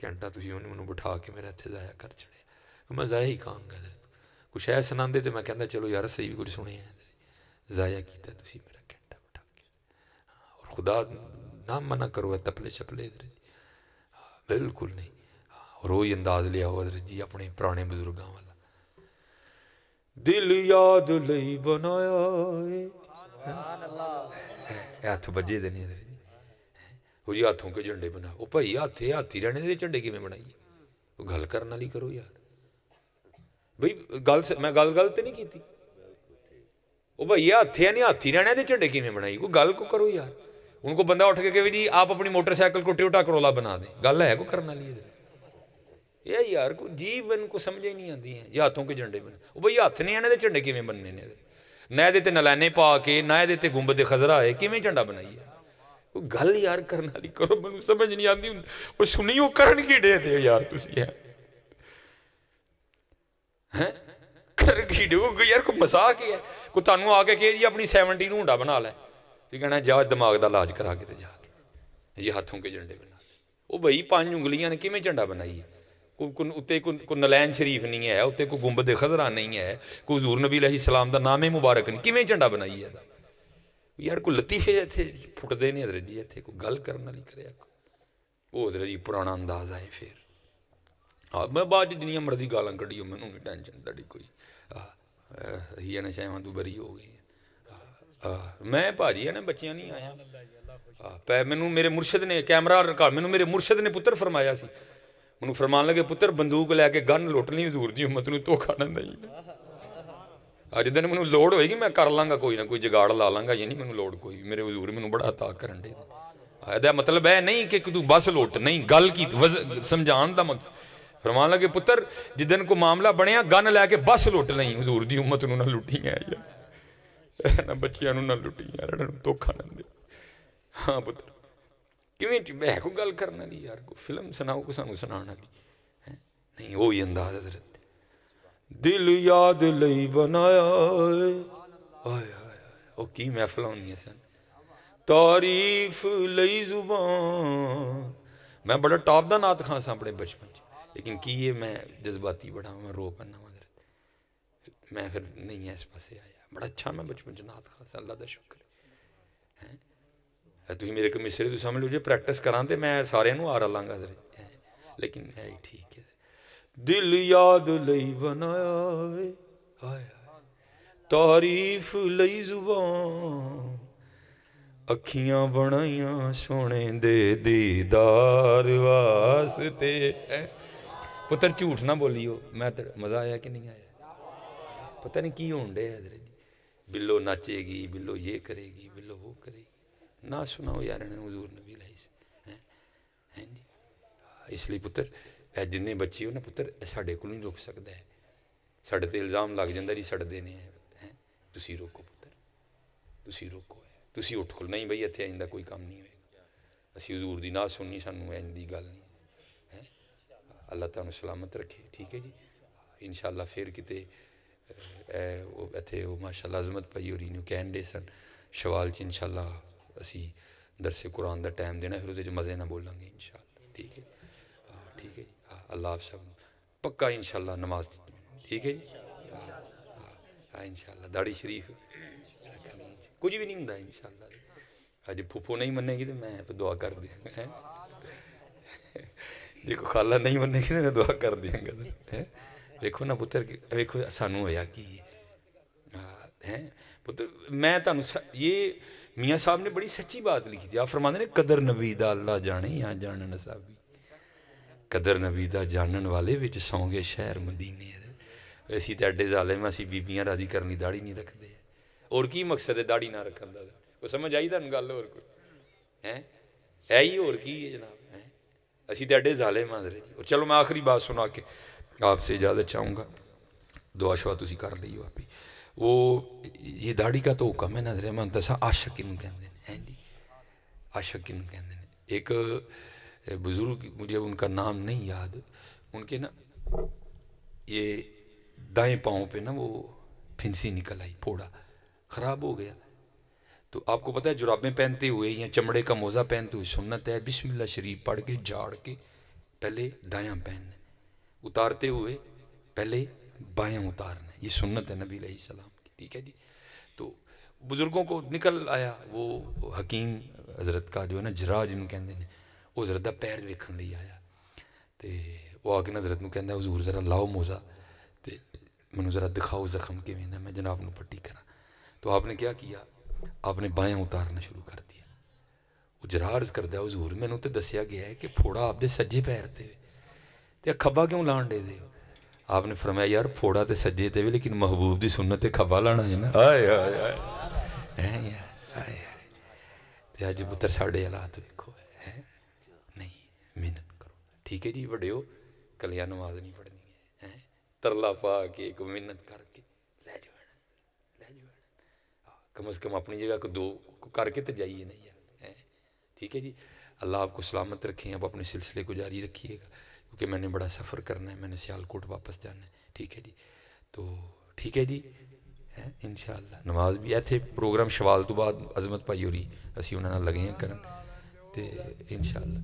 گھنٹہ تھی انہوں بٹھا کے میرے ہتھے ضائع کر چڑھے. میں ضائع ہی کہاں گا حضرت کچھ ہے سناندے تو میں کہنا چلو یار صحیح بھی کچھ سنے ہیں. ضائع کیتا تسی میرا گھنٹہ بٹھا کے. اور خدا نہ منع کرو ہے تپلے شپلے حضرت بالکل نہیں. اور وہی انداز لیا ہو حضرت جی اپنے پرانے بزرگاں والا. دل یاد لئی بنایا ہاتھ بجے دے نہیں حضرت جی. وہ جی ہاتھوں کے جھنڈے بنا. وہ بھائی ہاتھی رہنے دے جھنڈے کی میں بنائیے. وہ گل کرنا لی کرو یار بھئی میں گل تے نہیں کیتی. وہ بھائی ہاتھی رہنے دے جھنڈے کی میں بنائی. وہ گل کو کرو یار. ان کو بندہ اٹھ کے کہ جی آپ اپنی موٹر سائیکل کو ٹیوٹا کرولا بنا دیں. گل ہے کو کرنا لی یہ یار کو جی من کو سمجھ ہی نہیں آتی ہیں یہ ہاتھوں کے جھنڈے بنے وہ بھائی ہاتھ نہیں آنے دے جھنڈے کیویں بننے نے نہ یہ نلائنے پا کے نہ یہ گنبد خضرا ہے کیویں جھنڈا بنائیے وہ گل یار کرنے والی کرو مجھے سمجھ نہیں آتی وہ سنی وہ کرن کی ڈے تھے یار تسی ہیں کرن کی ڈے یار کوئی مذاق ہی ہے کوئی تانوں آ کے کہ جی اپنی 70 نوں ہونڈا بنا لے تو کہنا جا دماغ دا علاج کرا کے تے جا کے یہ ہاتھوں کے جھنڈے بنا وہ بھائی 5 انگلیاں نے کیویں جھنڈا بنائیے اتنے کوئی نلین شریف نہیں ہے اتنے کوئی گنبد خضرا نہیں ہے کوئی حضور نبی علیہ السلام دا نام مبارک نہیں کیویں جھنڈا بنائیے یار کوئی لطیفے اتنے پھٹتے نہیں حضرت جی اتنے کوئی گل کرنے والی کرے وہ حضرت جی پرانا انداز ہے پھر ہاں میں بعد جنیاں مرضی گالاں کڑی مینوں نہیں ٹینشن تاری کوئی ہی ہے نا شاید تو بری ہو گئی میں بھاجی ہے نا بچیاں نہیں آیا مینوں میرے مرشد نے کیمرہ ریکارڈ مینوں میرے مرشد نے پتر فرمایا سی مینوں فرمان لگے پتر بندوق لے کے گن لٹنی حضور دی امت نوں دھوکھا نہ دئی اج دن مینوں لوڑ ہوئے گی میں کر لاں گا کوئی نہ کوئی جگاڑ لا لاں گا یہ نہیں مینوں لوڑ کوئی میرے حضور مینوں بڑا عطا کرن دے یہ مطلب ہے نہیں کہ تو بس لوٹ نہیں گل کی سمجھان دا مقصد فرمان لگے پتر جدن کو معاملہ بنیا گن لے کے بس لٹ لیں حضور دی امت نوں نہ لٹی ہے نہ بچیاں نوں نہ لٹی یار دھوکھا نہ دے ہاں پتر کیویں میں کو گل کرنا نہیں یار کو فلم سناؤ کو سانوں سنانا نہیں وہی انداز حضرت دل یاد لئی بنایا او کی محفل ہونی سن تعریف لئی زبان میں بڑا ٹاپ دا نعت خاں سا اپنے بچپن لیکن کی یہ میں جذباتی بڑا میں رو پنا حضرت میں پھر نہیں ہے اس پاسے آیا بڑا اچھا میں بچپن چ نعت خاں سا اللہ دا شکر ہے تھی میرے کو مصرے تو سمجھ لو جی پریکٹس کراں تے میں سارے نوں آ رلاں گا حضرت لیکن ہے ٹھیک ہے دل یاد لئی بنایا تعریف لئی زبان اکھیاں بنائیاں سونے دے دیدار واسطے پتر جھوٹ نہ بولیو میں مزہ آیا کہ نہیں آیا پتہ نہیں کی ہون ڈے حضرت جی بلو ناچے گی بلو یہ کرے گی بلو وہ کرے گی نہ سناؤ یار حضور نبی علیہ جی اس لیے پتر جن بچے ہو نا پتر ساڈے کول نہیں روک سکتا ہے ساڈے تے الزام لگ جاندہ جی سڑدے نے تسی روکو پتر تسی روکو تسی اٹھ کھل نہیں بھئی اتھے آئندہ کوئی کام نہیں ہوئے گا اسی حضور دی ناز سننی سانوں آئندی گل نہیں اللہ تعالیٰ سلامت رکھے ٹھیک ہے جی انشاءاللہ پھر کتے اتھے ماشاءاللہ عظمت پائی اور انہوں کہن دے سن شوال چ انشاءاللہ اسی درس قرآن دا ٹائم دینا پھر اسے جو مزے نہ بولیں گے انشاءاللہ ٹھیک ہے ٹھیک ہے جی اللہ آپ سب پکا انشاءاللہ نماز ٹھیک ہے جی انشاءاللہ داڑھی شریف کچھ بھی نہیں ہوں انشاءاللہ اج پھوپھو نہیں منے گی تو میں دعا کر دیا گا جی کو خالہ نہیں منے گی تو میں دعا کر دیا گا ویکھو نا پتر ویکھو سانوں ہویا کی پتر میں تانوں یہ میاں صاحب نے بڑی سچی بات لکھی تھی آپ فرماندے نے قدر نبی دا اللہ جانے یا جانن نصابی قدر نبی دا جانن والے وچ سونگے شہر مدینے اسی تے اڈے ظالم اسی بیبیاں راضی کرنی داڑھی نہیں رکھتے اور کی مقصد ہے داڑھی نہ رکھن دا وہ سمجھ آئی تانوں گل اور کوئی ہے ہی اور کی ہے جناب اسی تے اڈے ظالم حضرت جی اور چلو میں آخری بات سنا کے آپ سے اجازت چاہوں گا دعا شعا تسی کر لیو آپ وہ یہ داڑھی کا تو حکم ہے نظر میں دسا عاشق کنوں کہندے ہیں جی عاشق کنوں کہندے ہیں ایک بزرگ مجھے ان کا نام نہیں یاد ان کے نا یہ دائیں پاؤں پہ نا وہ پھنسی نکل آئی پھوڑا خراب ہو گیا تو آپ کو پتہ ہے جرابیں پہنتے ہوئے یا چمڑے کا موزہ پہنتے ہوئے سنت ہے بسم اللہ شریف پڑھ کے جھاڑ کے پہلے دایاں پہننا اتارتے ہوئے پہلے بایاں اتارنا یہ سنت ہے نبی علیہ السلام کی ٹھیک ہے جی تو بزرگوں کو نکل آیا وہ حکیم حضرت کا جو ہے نا جرا جنہوں کہندے ہیں وہ حضرت دا پیر ویکھن لئی آیا تے وہ آ کے حضرت نوں کہندا حضور ذرا لاؤ موزہ تے منوں ذرا دکھاؤ زخم کیویں دا میں جناب نوں پٹی کراں تو آپ نے کیا کیا آپ نے بایاں اتارنا شروع کر دیا وہ جرا عرض کردا حضور مینوں تے دسیا گیا ہے کہ پھوڑا آپ دے سجے پیر تے کھبا کیوں لان دے آپ نے فرمایا یار پھوڑا تے سجے تے بھی لیکن محبوب دی سنت تے کھبا لانا ہے نا ہائے ہائے ہائے ہائے تے اج پتر ساڈے حالات ویکھو نہیں محنت کرو ٹھیک ہے جی وڈیو کلیاں نماز نہیں پڑھنی ہے، ترلا پا کے کوئی محنت کر کے لے جانا، کم از کم اپنی جگہ کو دو کر کے تو جائیے نہیں یار، ٹھیک ہے جی۔ اللہ آپ کو سلامت رکھیں، آپ اپنے سلسلے کو جاری رکھیے گا، کیونکہ میں نے بڑا سفر کرنا ہے، میں نے سیالکوٹ واپس جانا ہے، ٹھیک ہے جی۔ تو ٹھیک ہے جی، انشاءاللہ نماز بھی ایتھے پروگرام شوال تو بعد عظمت بھائی ہوری اسی انہاں نال لگے ہیں کرن تے انشاءاللہ